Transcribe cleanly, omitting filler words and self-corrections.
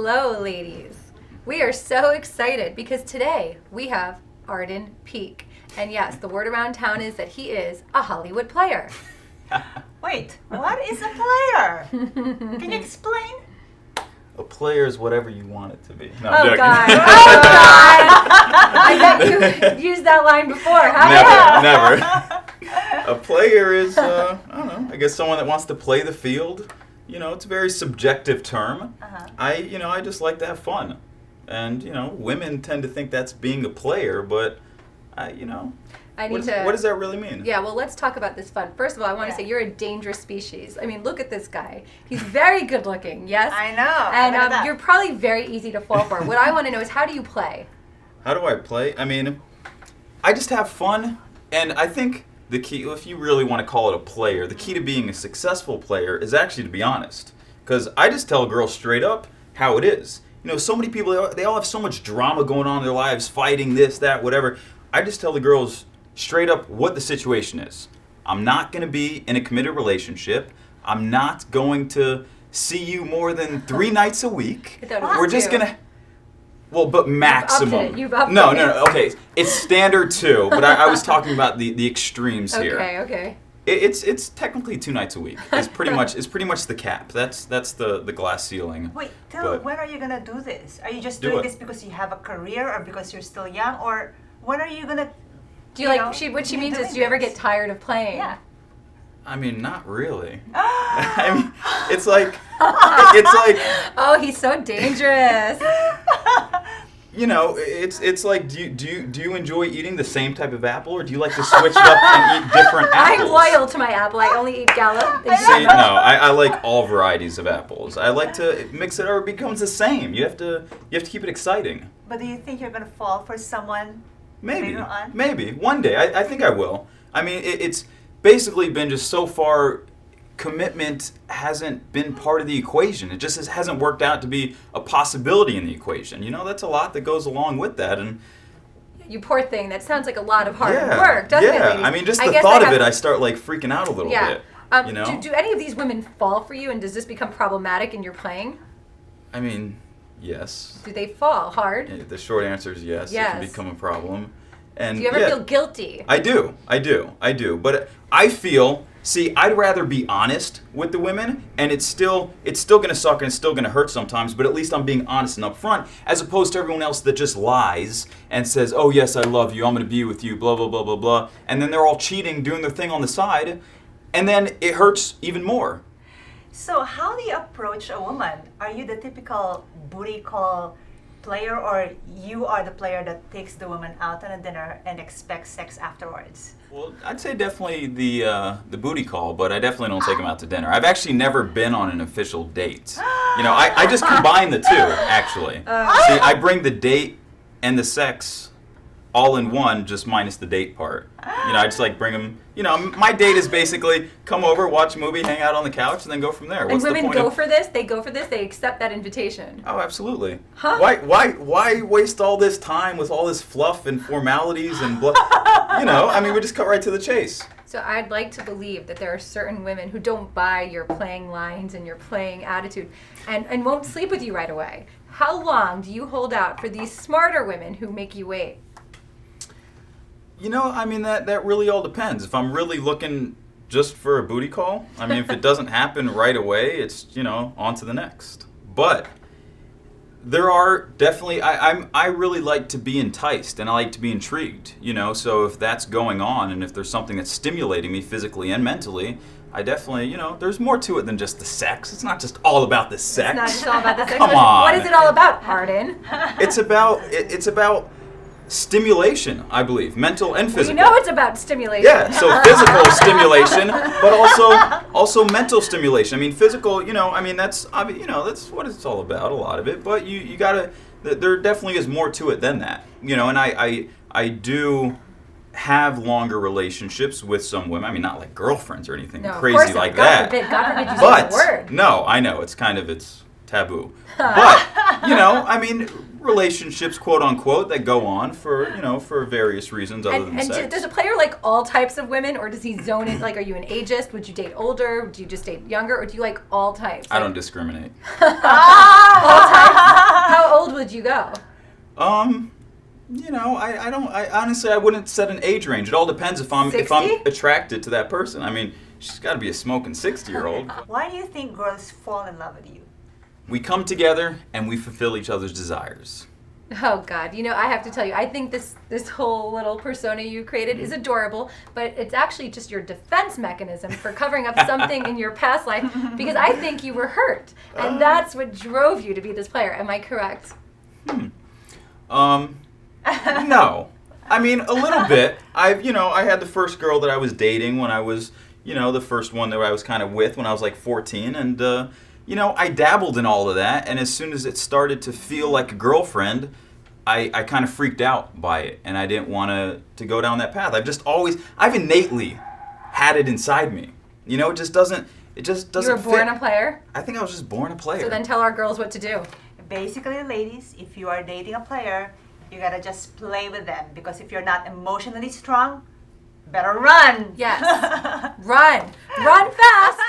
Hello, ladies. We are so excited because today we have Arden Peake. And yes, the word around town is that he is a Hollywood player. Wait, what is a player? Can you explain? A player is whatever you want it to be. No, Oh, I'm God. joking. Oh, God. I bet you used that line before, haven't you? Never. A player is, I don't know, I guess someone that wants to play the field. You know, it's a very subjective term. Uh-huh. I just like to have fun. And, women tend to think that's being a player, but, what does that really mean? Yeah, well, let's talk about this fun. First of all, I want to say you're a dangerous species. I mean, look at this guy. He's very good looking, yes? I know. And you're probably very easy to fall for. What I want to know is, how do you play? How do I play? I mean, I just have fun, and I think the key, if you really want to call it a player, the key to being a successful player is actually to be honest. Because I just tell girls straight up how it is. So many people, they all have so much drama going on in their lives, fighting this, that, whatever. I just tell the girls straight up what the situation is. I'm not going to be in a committed relationship. I'm not going to see you more than 3 nights a week. We're just going to... Well, but maximum. You've upped it. No. Okay, it's standard 2, but I was talking about the extremes here. Okay. It's technically 2 nights a week. It's pretty much the cap. That's the glass ceiling. Wait, when are you gonna do this? Are you just doing this because you have a career, or because you're still young, or when are you gonna? What she means is, do you ever get tired of playing? Yeah. I mean, not really. I mean, it's like. Oh, he's so dangerous. It's like, do you enjoy eating the same type of apple, or do you like to switch it up and eat different apples? I'm loyal to my apple. I only eat Gala. See, no, I like all varieties of apples. I like to mix it, or it becomes the same. You have to keep it exciting. But do you think you're gonna fall for someone later on? Maybe one day. I think I will. I mean, it's basically been just so far. Commitment hasn't been part of the equation. It just hasn't worked out to be a possibility in the equation. That's a lot that goes along with that. And you poor thing. That sounds like a lot of hard work, doesn't it, ladies? I mean, just the thought of it, I start freaking out a little bit. Do any of these women fall for you, and does this become problematic in your playing? I mean, yes. Do they fall hard? The short answer is yes. It can become a problem. And do you ever feel guilty? I do. But I feel... See, I'd rather be honest with the women, and it's still going to suck and it's still going to hurt sometimes, but at least I'm being honest and upfront, as opposed to everyone else that just lies and says, oh yes, I love you, I'm going to be with you, blah, blah, blah, blah, blah, and then they're all cheating, doing their thing on the side, and then it hurts even more. So how do you approach a woman? Are you the typical booty call player, or you are the player that takes the woman out on a dinner and expects sex afterwards? Well, I'd say definitely the booty call, but I definitely don't take them out to dinner. I've actually never been on an official date. I just combine the two, actually. See, I bring the date and the sex all in one, just minus the date part. I just bring them. My date is basically come over, watch a movie, hang out on the couch, and then go from there. And women go for this? They go for this? They accept that invitation? Oh, absolutely. Huh? Why waste all this time with all this fluff and formalities and blah? We just cut right to the chase. So I'd like to believe that there are certain women who don't buy your playing lines and your playing attitude and won't sleep with you right away. How long do you hold out for these smarter women who make you wait? That really all depends. If I'm really looking just for a booty call, if it doesn't happen right away, it's, on to the next. But there are definitely, I really like to be enticed and I like to be intrigued, so if that's going on and if there's something that's stimulating me physically and mentally, I definitely, there's more to it than just the sex. It's not just all about the sex. It's not just all about the sex. Come on. What is it all about, Arden? It's about stimulation, I believe, mental and physical. You know it's about stimulation. Yeah, so physical stimulation, but also mental stimulation. Physical, that's what it's all about, a lot of it. But you gotta, there definitely is more to it than that. And I do have longer relationships with some women. Not like girlfriends or anything crazy like that. God forbid you say the word. No, I know it's taboo. But you know, I mean, relationships, quote unquote, that go on for, you know, for various reasons other than And sex. does a player like all types of women, or does he zone in? Like, are you an ageist? Would you date older? Would you just date younger? Or do you like all types? I don't discriminate. All types? How old would you go? You know, I honestly I wouldn't set an age range. It all depends if I'm 60? attracted to that person. I mean, she's got to be a smoking 60-year-old. Why do you think girls fall in love with you? We come together and we fulfill each other's desires. Oh God, you know, I have to tell you, I think this whole little persona you created is adorable, but it's actually just your defense mechanism for covering up something in your past life, because I think you were hurt, and that's what drove you to be this player. Am I correct? No. I mean, a little bit. I had the first girl that I was dating when I was, you know, the first one that I was kind of with when I was like 14, and you know, I dabbled in all of that, and as soon as it started to feel like a girlfriend, I kind of freaked out by it, and I didn't want to go down that path. I've innately had it inside me. You know, it just doesn't You were born fit. a player, I think I was just born a player. so then tell our girls what to do. Basically, ladies, if you are dating a player, you gotta just play with them, because if you're not emotionally strong, better run. Yes. Run fast.